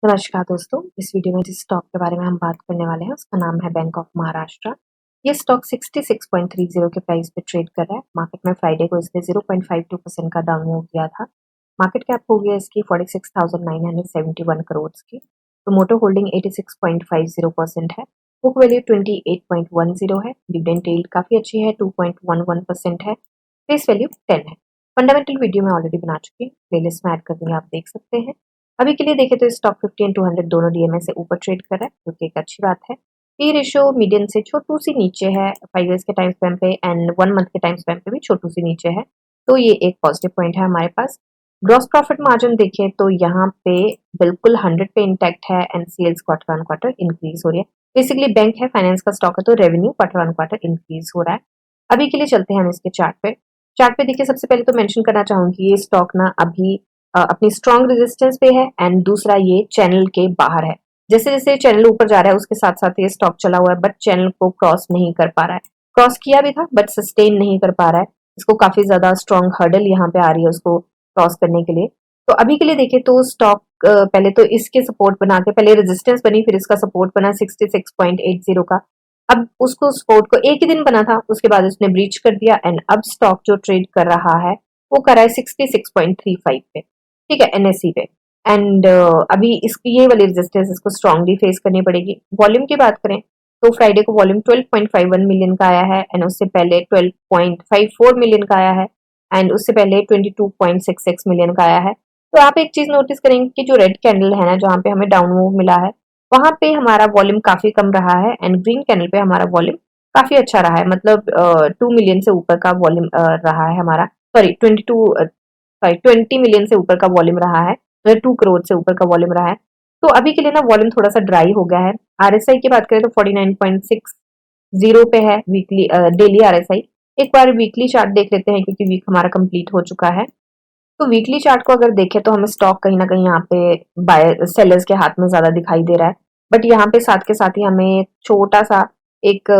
नमस्कार दोस्तों, इस वीडियो में जिस स्टॉक के बारे में हम बात करने वाले हैं उसका नाम है बैंक ऑफ महाराष्ट्र। ये स्टॉक 66.30 के प्राइस पे ट्रेड कर रहा है। मार्केट में फ्राइडे को इसने 0.52% का डाउन मूव किया था। मार्केट कैप हो गया इसकी 46,971 करोड़ की। टोमोटो होल्डिंग 86.50% है। बुक वैल्यू 28.10 है। डिविडेंड यील्ड काफी अच्छी है, 2.11% है। फेस वैल्यू 10 है। फंडामेंटल वीडियो में ऑलरेडी बना चुकी हूँ, प्लेलिस्ट में ऐड कर दूंगी, आप देख सकते हैं। अभी के लिए देखें तो स्टॉक 50 एंड 200 दोनों डीएमए से ऊपर ट्रेड कर रहा है, जो कि एक अच्छी बात है। पी रेशियो मीडियन से छोटू सी नीचे है 5 इयर्स के टाइम स्पैन पे एंड 1 मंथ के टाइम स्पैन पे भी छोटू सी नीचे है, तो ये एक पॉजिटिव पॉइंट है हमारे पास। ग्रॉस प्रॉफिट मार्जिन देखें तो यहाँ पे बिल्कुल 100 पे इंटैक्ट है and sales quarter on quarter increase हो रही है। बेसिकली बैंक है, फाइनेंस का स्टॉक है, तो revenue quarter on quarter increase हो रहा है। अभी के लिए चलते हैं हम इसके चार्ट पे। चार्ट पे देखिए, सबसे पहले तो मेंशन करना चाहूंगी ये स्टॉक ना अभी अपनी स्ट्रॉन्ग रेजिस्टेंस पे है एंड दूसरा ये चैनल के बाहर है। जैसे जैसे चैनल ऊपर जा रहा है उसके साथ साथ ये स्टॉक चला हुआ है, बट चैनल को क्रॉस नहीं कर पा रहा है। क्रॉस किया भी था बट सस्टेन नहीं कर पा रहा है। इसको काफी ज्यादा स्ट्रॉन्ग हर्डल यहाँ पे आ रही है उसको क्रॉस करने के लिए। तो अभी के लिए देखें तो स्टॉक पहले तो इसके सपोर्ट बना के, पहले रेजिस्टेंस बनी फिर इसका सपोर्ट बना 66.80 का। अब उसको सपोर्ट को एक ही दिन बना था, उसके बाद उसने ब्रीच कर दिया एंड अब स्टॉक जो ट्रेड कर रहा है वो कर रहा है 66.35 पे, ठीक है, एनएससी पे। एंड अभी इसकी ये वाली रेजिस्टेंस इसको स्ट्रांगली फेस करनी पड़ेगी। वॉल्यूम की बात करें तो फ्राइडे को वॉल्यूम 12.51 मिलियन का आया है एंड उससे पहले 12.54 मिलियन का आया है एंड उससे पहले 22.66 मिलियन का आया है। तो आप एक चीज नोटिस करेंगे कि जो रेड कैंडल है ना, जहाँ पे हमें डाउन मूव मिला है, वहां पे हमारा वॉल्यूम काफी कम रहा है एंड ग्रीन कैंडल पे हमारा वॉल्यूम काफी अच्छा रहा है। मतलब 2 मिलियन से ऊपर का वॉल्यूम रहा है हमारा, सॉरी 20 मिलियन से ऊपर का वॉल्यूम रहा है, 2 करोड़ से ऊपर का वॉल्यूम रहा है। तो अभी के लिए ना वॉल्यूम थोड़ा सा ड्राई हो गया है। आरएसआई की बात करें तो 49.60 पे है वीकली, डेली आरएसआई। एक बार वीकली चार्ट देख लेते हैं क्योंकि वीक हमारा कंप्लीट हो चुका है। तो वीकली चार्ट को अगर देखें तो हमें स्टॉक कहीं ना कहीं यहाँ पे बायर सेलर्स के हाथ में ज्यादा दिखाई दे रहा है, बट यहाँ पे साथ के साथ ही हमें छोटा सा एक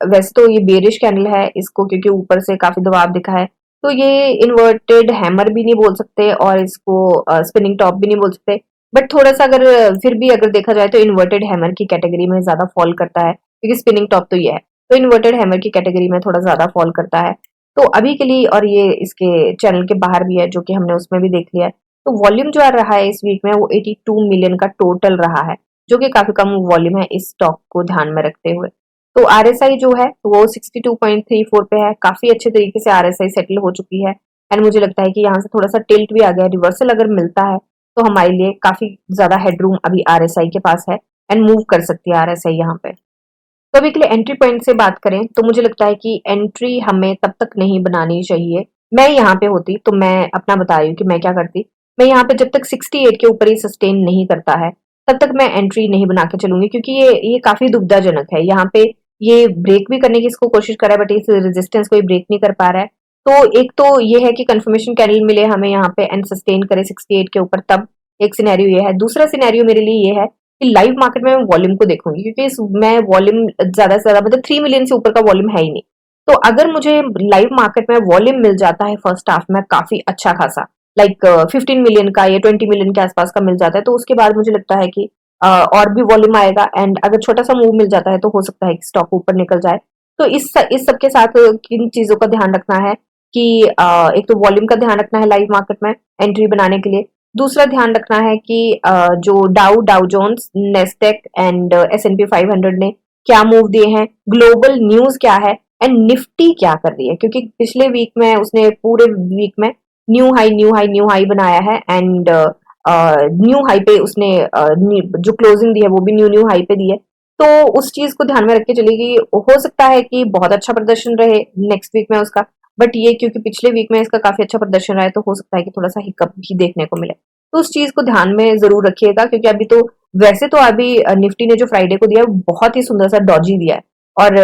वैसे तो ये बेरिश कैंडल है इसको, क्योंकि ऊपर से काफी दबाव दिखा है, तो ये इन्वर्टेड हैमर भी नहीं बोल सकते और इसको स्पिनिंग टॉप भी नहीं बोल सकते। बट थोड़ा सा अगर फिर भी अगर देखा जाए तो इन्वर्टेड हैमर की कैटेगरी में ज्यादा फॉल करता है, क्योंकि स्पिनिंग टॉप तो ये है, तो इन्वर्टेड हैमर की कैटेगरी में थोड़ा ज्यादा फॉल करता है। तो अभी के लिए, और ये इसके चैनल के बाहर भी है जो कि हमने उसमें भी देख लिया है। तो वॉल्यूम जो आ रहा है इस वीक में वो 82 मिलियन का टोटल रहा है, जो कि काफी कम वॉल्यूम है इस स्टॉक को ध्यान में रखते हुए। तो आरएसआई जो है वो 62.34 पे है, काफी अच्छे तरीके से आरएसआई सेटल हो चुकी है एंड मुझे लगता है कि यहाँ से थोड़ा सा टिल्ट भी आ गया, रिवर्सल अगर मिलता है तो हमारे लिए काफी ज्यादा हेडरूम अभी आरएसआई के पास है एंड मूव कर सकती है आरएसआई यहाँ पे। तो अभी के लिए एंट्री पॉइंट से बात करें तो मुझे लगता है कि एंट्री हमें तब तक नहीं बनानी चाहिए। मैं यहाँ पे होती तो मैं अपना बता रही हूँ कि मैं क्या करती। मैं यहाँ पे जब तक 68 के ऊपर ही सस्टेन नहीं करता है तब तक मैं एंट्री नहीं बना के चलूंगी, क्योंकि ये काफी दुविधाजनक है। यहाँ पे ये ब्रेक भी करने की इसको कोशिश कर रहा है बट इस रेजिस्टेंस को ये ब्रेक नहीं कर पा रहा है। तो एक तो ये है कि कंफर्मेशन कैंडल मिले हमें यहाँ पे एंड सस्टेन करे 68 के ऊपर, तब एक सिनेरियो ये है। दूसरा सिनेरियो मेरे लिए ये है कि लाइव मार्केट में मैं वॉल्यूम को देखूंगी, क्योंकि मैं वॉल्यूम ज्यादा से ज्यादा, मतलब 3 मिलियन से ऊपर का वॉल्यूम है ही नहीं। तो अगर मुझे लाइव मार्केट में वॉल्यूम मिल जाता है फर्स्ट हाफ में काफी अच्छा खासा, लाइक 15 मिलियन का या 20 मिलियन के आसपास का मिल जाता है, तो उसके बाद मुझे लगता है कि और भी वॉल्यूम आएगा एंड अगर छोटा सा मूव मिल जाता है तो हो सकता है कि स्टॉक ऊपर निकल जाए। तो इस सब के साथ किन चीजों का ध्यान रखना है कि एक तो वॉल्यूम का ध्यान रखना है लाइव मार्केट में एंट्री बनाने के लिए। दूसरा ध्यान रखना है कि जो डाउ जोन्स, नेस्टेक एंड S&P 500 ने क्या मूव दिए हैं, ग्लोबल न्यूज क्या है एंड निफ्टी क्या कर रही है, क्योंकि पिछले वीक में उसने पूरे वीक में न्यू हाई बनाया है एंड न्यू हाई पे उसने जो क्लोजिंग दी है वो भी न्यू हाई पे दी है। तो उस चीज को ध्यान में रख के चलिए कि हो सकता है कि बहुत अच्छा प्रदर्शन रहे नेक्स्ट वीक में उसका, बट ये क्योंकि पिछले वीक में इसका काफी अच्छा प्रदर्शन रहा है तो हो सकता है कि थोड़ा सा हिकअप भी देखने को मिले। तो उस चीज को ध्यान में जरूर रखिएगा, क्योंकि अभी तो वैसे तो अभी निफ्टी ने जो फ्राइडे को दिया है वो बहुत ही सुंदर सा डॉजी दिया है और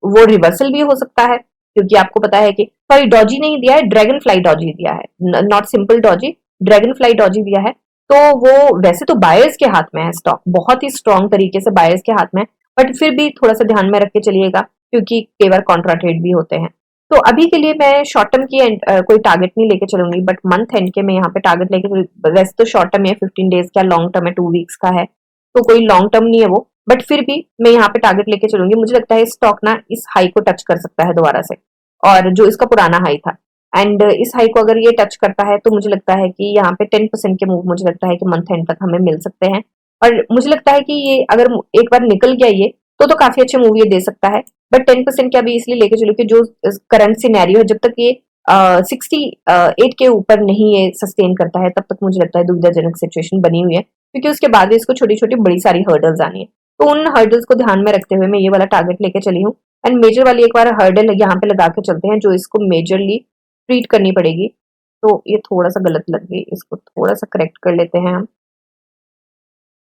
वो रिवर्सल भी हो सकता है, क्योंकि आपको पता है कि, सॉरी डॉजी नहीं दिया है, ड्रैगन फ्लाई डॉजी दिया है, not simple Doge, dragon fly Doge दिया है। तो वो वैसे तो बायर्स के हाथ में है, स्टॉक बहुत ही स्ट्रॉन्ग तरीके से बायर्स के हाथ में, बट फिर भी थोड़ा सा ध्यान में रख के चलिएगा क्योंकि कई बार कॉन्ट्रा ट्रेड भी होते हैं। तो अभी के लिए मैं शॉर्ट टर्म की कोई टारगेट नहीं लेके चलूंगी, बट मंथ एंड के मैं यहाँ पे टारगेट लेके, वैसे तो शॉर्ट टर्म है 15 डेज का, लॉन्ग टर्म है 2 वीक्स का है, तो कोई लॉन्ग टर्म नहीं है वो, बट फिर भी मैं यहाँ पे टारगेट लेके चलूंगी। मुझे लगता है स्टॉक ना इस हाई को टच कर सकता है दोबारा से, और जो इसका पुराना हाई था, एंड इस हाई को अगर ये टच करता है तो मुझे लगता है कि यहाँ पे 10% के मूव मुझे लगता है कि मंथ एंड तक हमें मिल सकते हैं। और मुझे लगता है कि ये अगर एक बार निकल गया ये, तो काफी अच्छे मूव ये दे सकता है। बट 10% क्या अभी इसलिए लेके चलो कि जो करंट सिनेरियो है, जब तक ये 68 के ऊपर नहीं ये सस्टेन करता है, तब तक मुझे लगता है दुविधाजनक सिचुएशन बनी हुई है, क्योंकि उसके बाद भी इसको छोटी छोटी बड़ी सारी हर्डल्स आनी है। तो उन हर्डल्स को ध्यान में रखते हुए मैं ये वाला टारगेट लेके चली हूँ। एंड मेजर वाली एक बार हर्डल यहाँ पे लगा के चलते हैं, जो इसको मेजरली ट्रीट करनी पड़ेगी। तो ये थोड़ा सा गलत लग गई, इसको थोड़ा सा करेक्ट कर लेते हैं हम।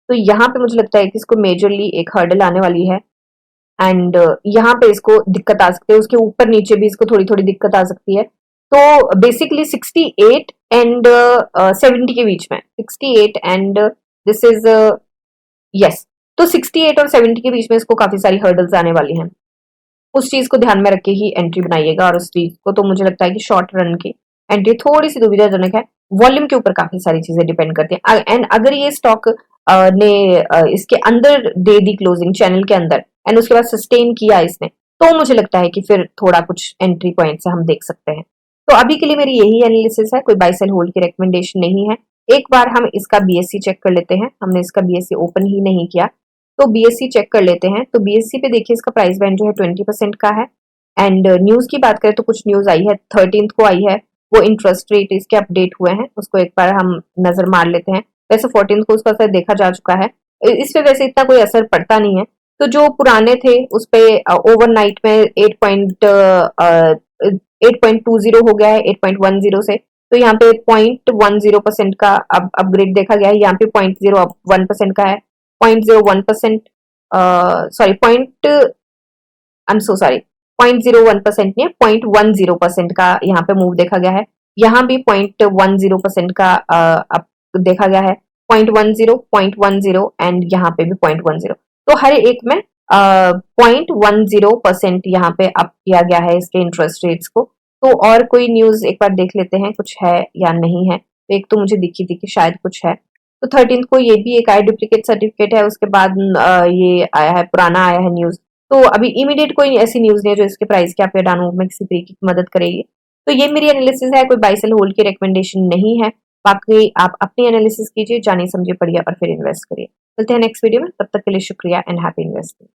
तो यहाँ पे मुझे लगता है कि इसको मेजरली एक हर्डल आने वाली है, एंड यहाँ पे इसको दिक्कत आ सकती है, उसके ऊपर नीचे भी इसको थोड़ी थोड़ी दिक्कत आ सकती है। तो बेसिकली 68 एंड 70 के बीच में, 68 एंड दिस इज यस, तो 68 और 70 के बीच में इसको काफी सारी हर्डल्स आने वाली हैं। उस चीज को ध्यान में रख के ही एंट्री बनाइएगा, और उस चीज को तो मुझे लगता है कि शॉर्ट रन की एंट्री थोड़ी सी दुविधाजनक है। वॉल्यूम के ऊपर काफी सारी चीजें डिपेंड करती हैं, एंड अगर ये स्टॉक ने इसके अंदर दे दी क्लोजिंग चैनल के अंदर, एंड उसके बाद सस्टेन किया इसने, तो मुझे लगता है कि फिर थोड़ा कुछ एंट्री पॉइंट से हम देख सकते हैं। तो अभी के लिए मेरी यही एनालिसिस है, कोई बाय सेल होल्ड की रिकमेंडेशन नहीं है। एक बार हम इसका बीएससी चेक कर लेते हैं, हमने इसका बीएससी ओपन ही नहीं किया, तो बीएससी चेक कर लेते हैं। तो बीएससी पे देखिए इसका प्राइस बैंड जो है 20% का है। एंड न्यूज की बात करें तो कुछ न्यूज आई है, 13th को आई है, वो इंटरेस्ट रेट इसके अपडेट हुए हैं, उसको एक बार हम नजर मार लेते हैं। वैसे 14th को उसका असर देखा जा चुका है, इस पे वैसे इतना कोई असर पड़ता नहीं है। तो जो पुराने थे उस पे ओवरनाइट में 8.20 हो गया है 8.10 से, तो यहाँ पे 0.10% का अब अपग्रेड देखा गया है, यहाँ पे 0.01% का है, 0.01%, sorry point, I am so sorry, 0.01% नहीं, 0.10% का यहाँ पे मूव देखा गया है। यहाँ भी 0.10% का अब देखा गया है, 0.10, 0.10 एंड यहाँ पे भी 0.10। तो हर एक में 0.10% यहाँ पे अप किया गया है इसके इंटरेस्ट रेट्स को। तो और कोई न्यूज एक बार देख लेते हैं कुछ है या नहीं है। तो एक तो मुझे दिखी थी कि शायद कुछ है। तो 13th को ये भी एक आया, डुप्लीकेट सर्टिफिकेट है, उसके बाद ये आया है, पुराना आया है न्यूज। तो अभी इमीडिएट कोई ऐसी न्यूज नहीं है जो इसके प्राइस के अप या डाउन में किसी तरीके की मदद करेगी। तो ये मेरी एनालिसिस है, कोई बाय सेल होल्ड की रिकमेंडेशन नहीं है। बाकी आप अपनी एनालिसिस कीजिए, जानिए समझिए पढ़िए और फिर इन्वेस्ट करिए। मिलते हैं नेक्स्ट वीडियो में, तब तक के लिए शुक्रिया एंड हैप्पी इन्वेस्टिंग।